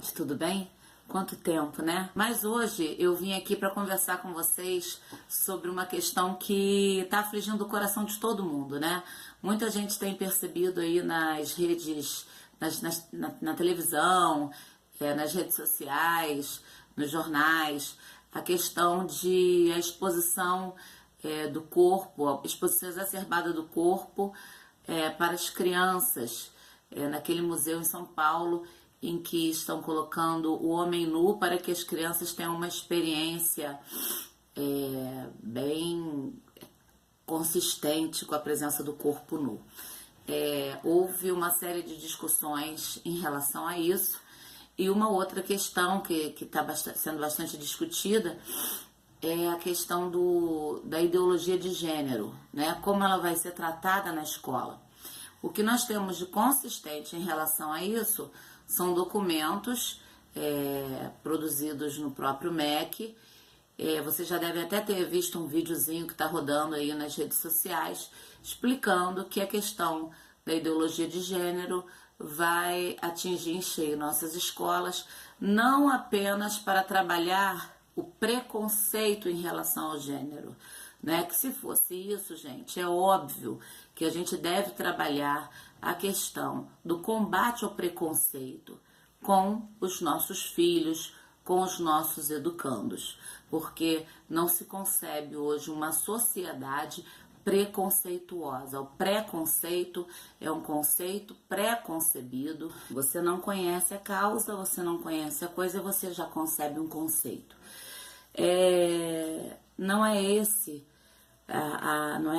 gente, tudo bem? Quanto tempo, né? Mas hoje eu vim aqui para conversar com vocês sobre uma questão que está afligindo o coração de todo mundo, né? Muita gente tem percebido aí nas redes, na televisão, nas redes sociais, nos jornais, a questão de a exposição do corpo, a exposição exacerbada do corpo para as crianças, naquele museu em São Paulo, em que estão colocando o homem nu para que as crianças tenham uma experiência bem consistente com a presença do corpo nu. Houve uma série de discussões em relação a isso, e uma outra questão que está sendo bastante discutida é a questão da ideologia de gênero, né? Como ela vai ser tratada na escola. O que nós temos de consistente em relação a isso são documentos produzidos no próprio MEC. Você já deve até ter visto um videozinho que está rodando aí nas redes sociais, explicando que a questão da ideologia de gênero vai atingir em cheio nossas escolas, não apenas para trabalhar o preconceito em relação ao gênero, né? Que se fosse isso, gente, é óbvio que a gente deve trabalhar a questão do combate ao preconceito com os nossos filhos, com os nossos educandos, porque não se concebe hoje uma sociedade preconceituosa. O preconceito é um conceito pré-concebido. Você não conhece a causa, você não conhece a coisa, você já concebe um conceito. Não é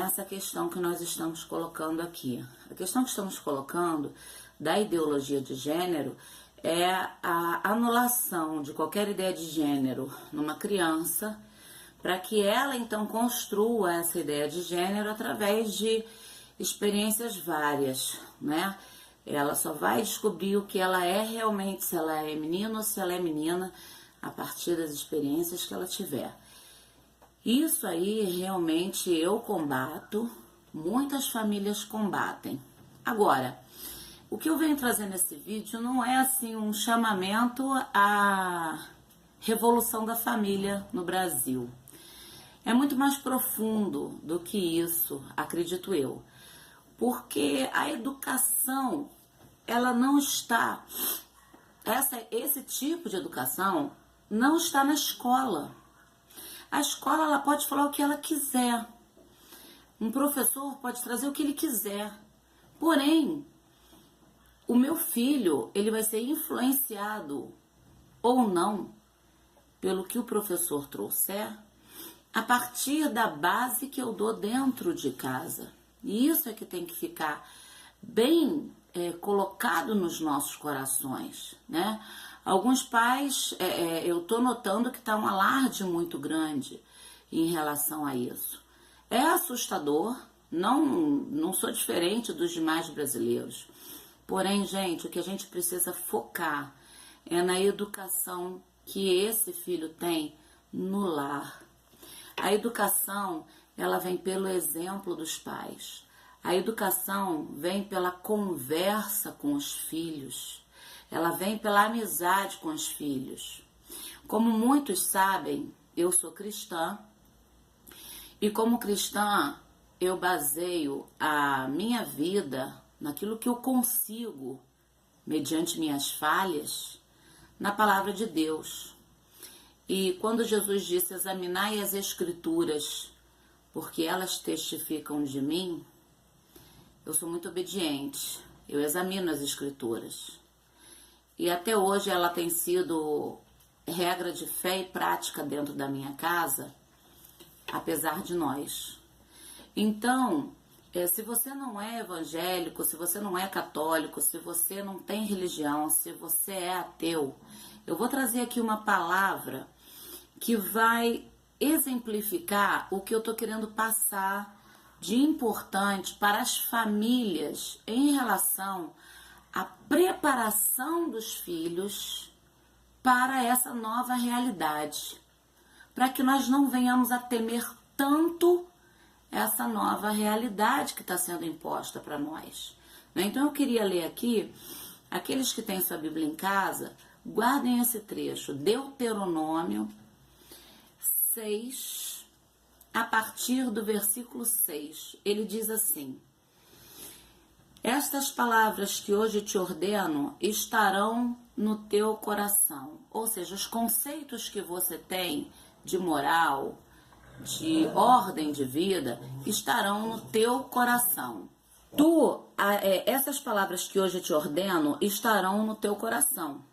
essa questão que nós estamos colocando aqui. A questão que estamos colocando da ideologia de gênero é a anulação de qualquer ideia de gênero numa criança, para que ela então construa essa ideia de gênero através de experiências várias, né? Ela só vai descobrir o que ela é realmente, se ela é menino ou se ela é menina, a partir das experiências que ela tiver. Isso aí realmente eu combato, muitas famílias combatem. Agora, o que eu venho trazer nesse vídeo não é assim um chamamento à revolução da família no Brasil. É muito mais profundo do que isso, acredito eu. Porque a educação, ela não está, esse tipo de educação não está na escola. A escola, ela pode falar o que ela quiser. Um professor pode trazer o que ele quiser. Porém, o meu filho, ele vai ser influenciado ou não pelo que o professor trouxer a partir da base que eu dou dentro de casa. E isso é que tem que ficar bem colocado nos nossos corações, né? Alguns pais, eu estou notando que está um alarde muito grande em relação a isso. É assustador, não sou diferente dos demais brasileiros. Porém, gente, o que a gente precisa focar é na educação que esse filho tem no lar. A educação, ela vem pelo exemplo dos pais. A educação vem pela conversa com os filhos. Ela vem pela amizade com os filhos. Como muitos sabem, eu sou cristã. E como cristã, eu baseio a minha vida naquilo que eu consigo, mediante minhas falhas, na palavra de Deus. E quando Jesus disse, examinai as Escrituras, porque elas testificam de mim, eu sou muito obediente, eu examino as Escrituras. E até hoje ela tem sido regra de fé e prática dentro da minha casa, apesar de nós. Então, se você não é evangélico, se você não é católico, se você não tem religião, se você é ateu, eu vou trazer aqui uma palavra que vai exemplificar o que eu estou querendo passar de importante para as famílias em relação à preparação dos filhos para essa nova realidade, para que nós não venhamos a temer tanto essa nova realidade que está sendo imposta para nós. Então eu queria ler aqui, aqueles que têm sua Bíblia em casa, Guardem esse trecho, Deuteronômio 6, a partir do versículo 6. Ele diz assim: estas palavras que hoje te ordeno estarão no teu coração. Ou seja, os conceitos que você tem de moral, de ordem de vida, estarão no teu coração. Essas palavras que hoje te ordeno estarão no teu coração.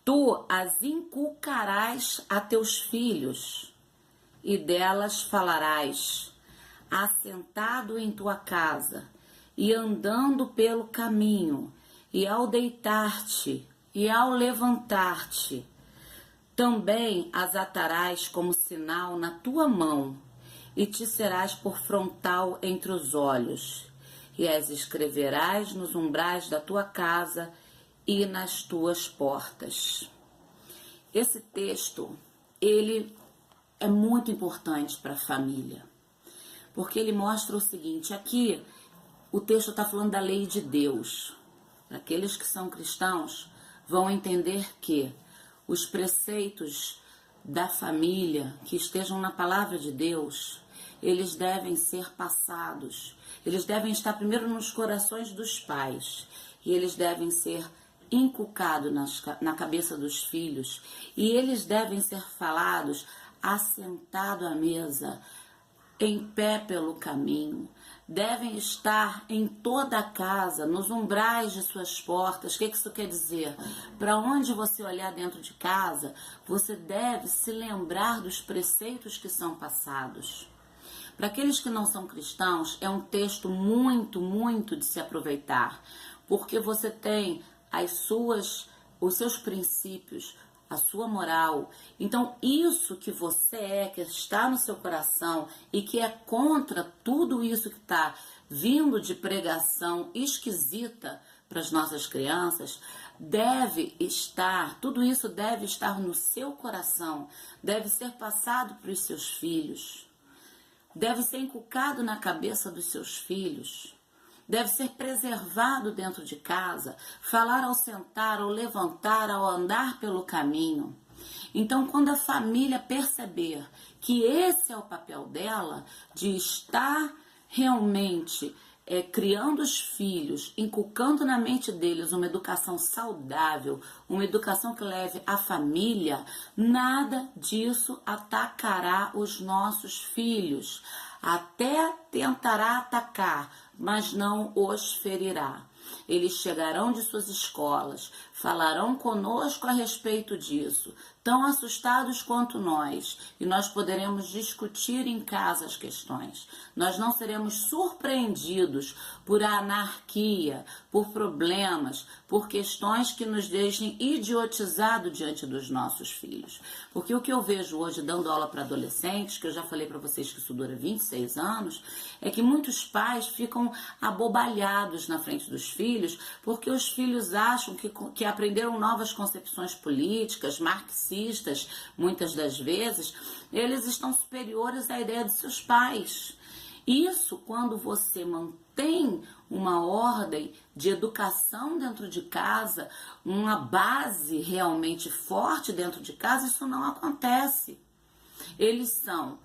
Tu as inculcarás a teus filhos, e delas falarás, assentado em tua casa, e andando pelo caminho, e ao deitar-te, e ao levantar-te. Também as atarás como sinal na tua mão, e te serás por frontal entre os olhos, e as escreverás nos umbrais da tua casa e nas tuas portas. Esse texto, ele é muito importante para a família, porque ele mostra o seguinte: aqui o texto está falando da lei de Deus. Aqueles que são cristãos vão entender que os preceitos da família que estejam na palavra de Deus, eles devem ser passados, eles devem estar primeiro nos corações dos pais, e eles devem ser inculcados na cabeça dos filhos, e eles devem ser falados assentado à mesa, em pé pelo caminho, devem estar em toda a casa, nos umbrais de suas portas. O que isso quer dizer? Para onde você olhar dentro de casa, você deve se lembrar dos preceitos que são passados. Para aqueles que não são cristãos, é um texto muito de se aproveitar, porque você tem os seus princípios, a sua moral. Então, isso que você que está no seu coração e que é contra tudo isso que está vindo de pregação esquisita para as nossas crianças, tudo isso deve estar no seu coração, deve ser passado para os seus filhos, deve ser inculcado na cabeça dos seus filhos. Deve ser preservado dentro de casa, falar ao sentar, ao levantar, ao andar pelo caminho. Então, quando a família perceber que esse é o papel dela, de estar realmente criando os filhos, inculcando na mente deles uma educação saudável, uma educação que leve a família, nada disso atacará os nossos filhos. Até tentará atacar, mas não os ferirá. Eles chegarão de suas escolas, falarão conosco a respeito disso, tão assustados quanto nós, e nós poderemos discutir em casa as questões. Nós não seremos surpreendidos por anarquia, por problemas, por questões que nos deixem idiotizados diante dos nossos filhos. Porque o que eu vejo hoje dando aula para adolescentes, que eu já falei para vocês que isso dura 26 anos, é que muitos pais ficam abobalhados na frente dos filhos, porque os filhos acham que aprenderam novas concepções políticas, marxistas, muitas das vezes, eles estão superiores à ideia de seus pais. Isso, quando você mantém uma ordem de educação dentro de casa, uma base realmente forte dentro de casa, isso não acontece. Eles são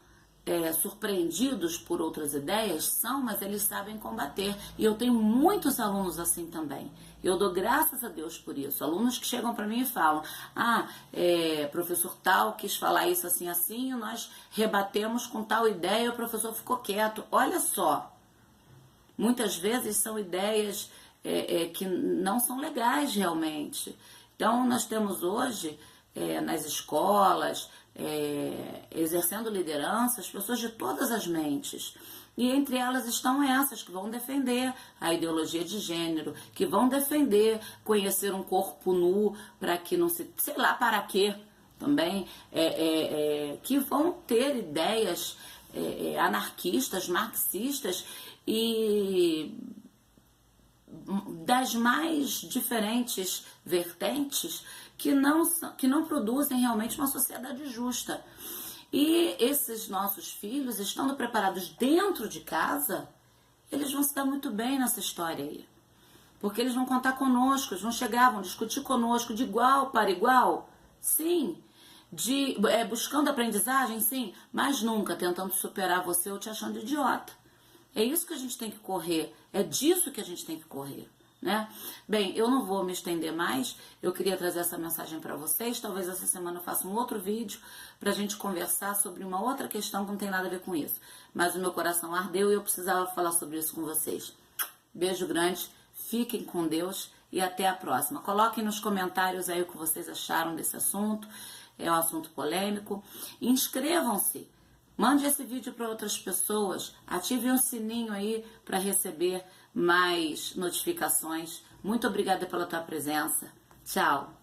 surpreendidos por outras ideias, mas eles sabem combater. E eu tenho muitos alunos assim também. Eu dou graças a Deus por isso. Alunos que chegam para mim e falam: professor tal quis falar isso assim, e nós rebatemos com tal ideia e o professor ficou quieto. Olha só, muitas vezes são ideias que não são legais realmente. Então, nós temos hoje, nas escolas, exercendo liderança, as pessoas de todas as mentes. E entre elas estão essas que vão defender a ideologia de gênero, que vão defender conhecer um corpo nu para que não se... sei lá para quê também, que vão ter ideias anarquistas, marxistas e das mais diferentes vertentes que não produzem realmente uma sociedade justa. E esses nossos filhos, estando preparados dentro de casa, eles vão se dar muito bem nessa história aí. Porque eles vão contar conosco, eles vão chegar, vão discutir conosco de igual para igual, sim. Buscando aprendizagem, sim, mas nunca tentando superar você ou te achando idiota. É isso que a gente tem que correr, é disso que a gente tem que correr, né? Bem, eu não vou me estender mais, eu queria trazer essa mensagem para vocês, talvez essa semana eu faça um outro vídeo pra gente conversar sobre uma outra questão que não tem nada a ver com isso. Mas o meu coração ardeu e eu precisava falar sobre isso com vocês. Beijo grande, fiquem com Deus e até a próxima. Coloquem nos comentários aí o que vocês acharam desse assunto, é um assunto polêmico. Inscrevam-se, mande esse vídeo para outras pessoas, ativem o sininho aí para receber mais notificações. Muito obrigada pela tua presença. Tchau!